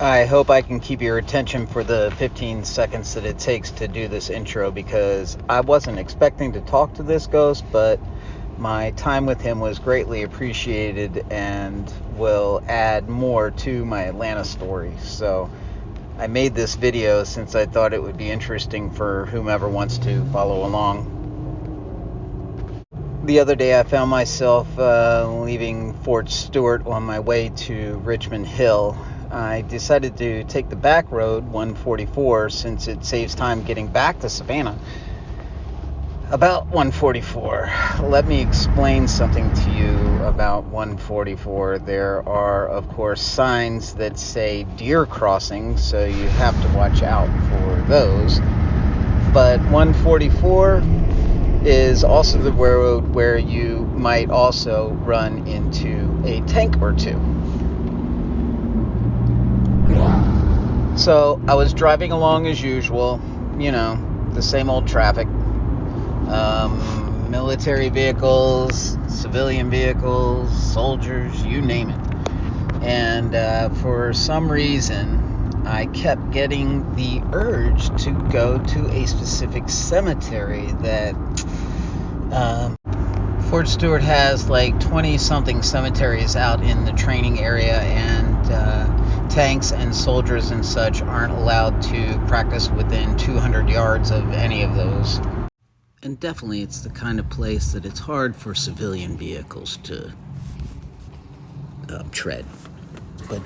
I hope I can keep your attention for the 15 seconds that it takes to do this intro, because I wasn't expecting to talk to this ghost, but my time with him was greatly appreciated and will add more to my Atlanta story. So I made this video since I thought it would be interesting for whomever wants to follow along. The other day I found myself leaving Fort Stewart on my way to Richmond Hill. I decided to take the back road, 144, since it saves time getting back to Savannah. About 144, let me explain something to you about 144. There are, of course, signs that say deer crossing, so you have to watch out for those. But 144 is also the road where you might also run into a tank or two. So I was driving along as usual, the same old traffic. Military vehicles, civilian vehicles, soldiers, you name it. And for some reason, I kept getting the urge to go to a specific cemetery that Fort Stewart has like 20-something cemeteries out in the training area, and tanks and soldiers and such aren't allowed to practice within 200 yards of any of those. And definitely it's the kind of place that it's hard for civilian vehicles to tread. But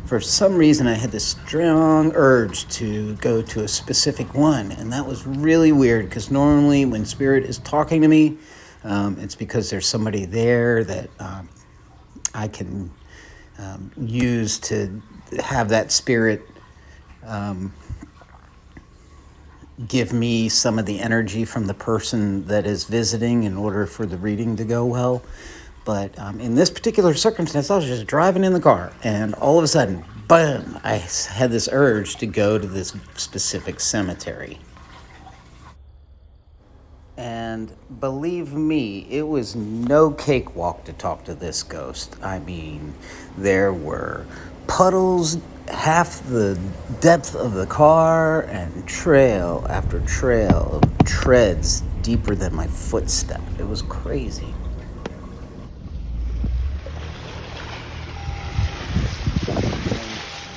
for some reason I had this strong urge to go to a specific one, and that was really weird, because normally when Spirit is talking to me, it's because there's somebody there that I can use to have that spirit give me some of the energy from the person that is visiting in order for the reading to go well. But in this particular circumstance, I was just driving in the car, and all of a sudden, boom, I had this urge to go to this specific cemetery. And believe me, it was no cakewalk to talk to this ghost. I mean, there were puddles half the depth of the car, and trail after trail of treads deeper than my footstep. It was crazy.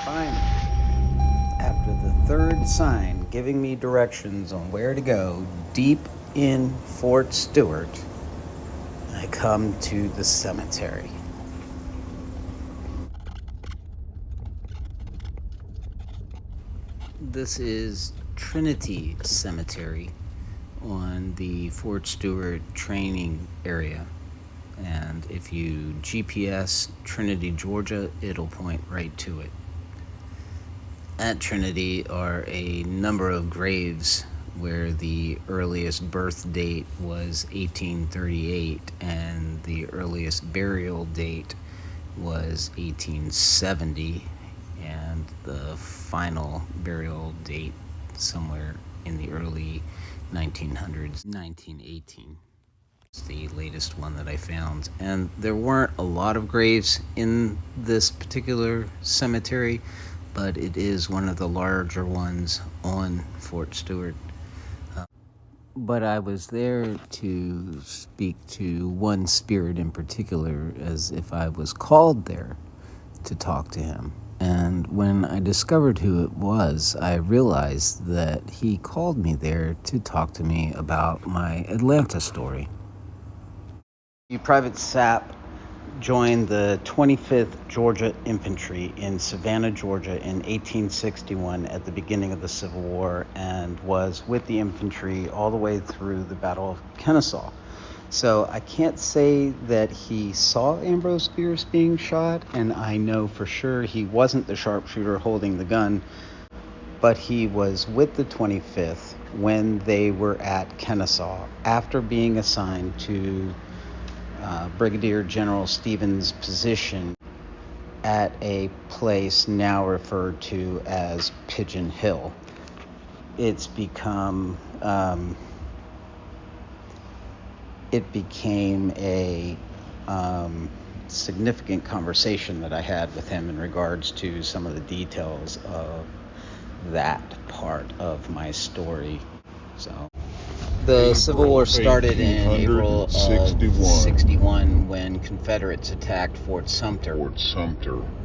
Finally, after the third sign giving me directions on where to go, deep in Fort Stewart, I come to the cemetery. This is Trinity Cemetery on the Fort Stewart training area. And if you GPS Trinity, Georgia, it'll point right to it. At Trinity are a number of graves where the earliest birth date was 1838 and the earliest burial date was 1870, and the final burial date somewhere in the early 1900s, 1918. It's the latest one that I found. And there weren't a lot of graves in this particular cemetery, but it is one of the larger ones on Fort Stewart. But I was there to speak to one spirit in particular, as if I was called there to talk to him. And when I discovered who it was, I realized that he called me there to talk to me about my Atlanta story. Private Sapp joined the 25th Georgia Infantry in Savannah, Georgia in 1861 at the beginning of the Civil War, and was with the infantry all the way through the Battle of Kennesaw. So I can't say that he saw Ambrose Bierce being shot, and I know for sure he wasn't the sharpshooter holding the gun, but he was with the 25th when they were at Kennesaw after being assigned to Brigadier General Stevens' position at a place now referred to as Pigeon Hill. It's become it became a significant conversation that I had with him in regards to some of the details of that part of my story. So the Civil War started in April of 61 when Confederates attacked Fort Sumter,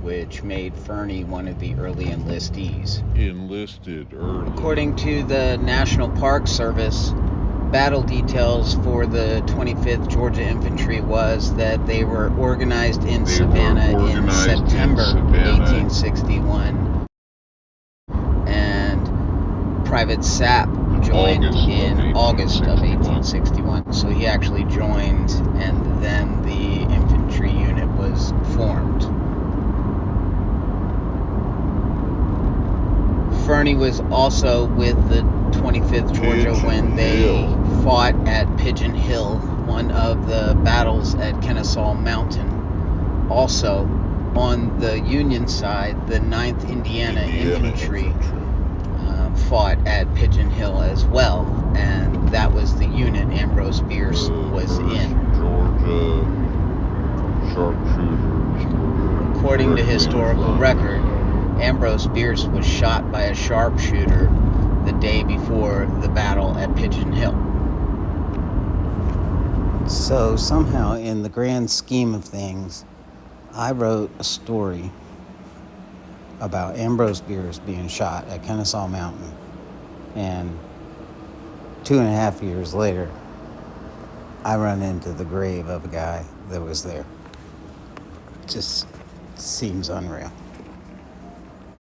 which made Fernie one of the early enlistees. According to the National Park Service, battle details for the 25th Georgia Infantry was that they were organized in Savannah in September 1861, and Private Sapp joined in August of 1861. So he actually joined, and then the infantry unit was formed. Fernie was also with the 25th Georgia when they fought at Pigeon Hill, one of the battles at Kennesaw Mountain. Also, on the Union side, the 9th Indiana Infantry fought at Pigeon Hill as well, and that was the unit Ambrose Bierce was in. Georgia sharpshooters. According to historical record, Ambrose Bierce was shot by a sharpshooter the day before the battle at Pigeon Hill. So somehow, in the grand scheme of things, I wrote a story about Ambrose Bierce being shot at Kennesaw Mountain, and 2.5 years later, I run into the grave of a guy that was there. Just seems unreal.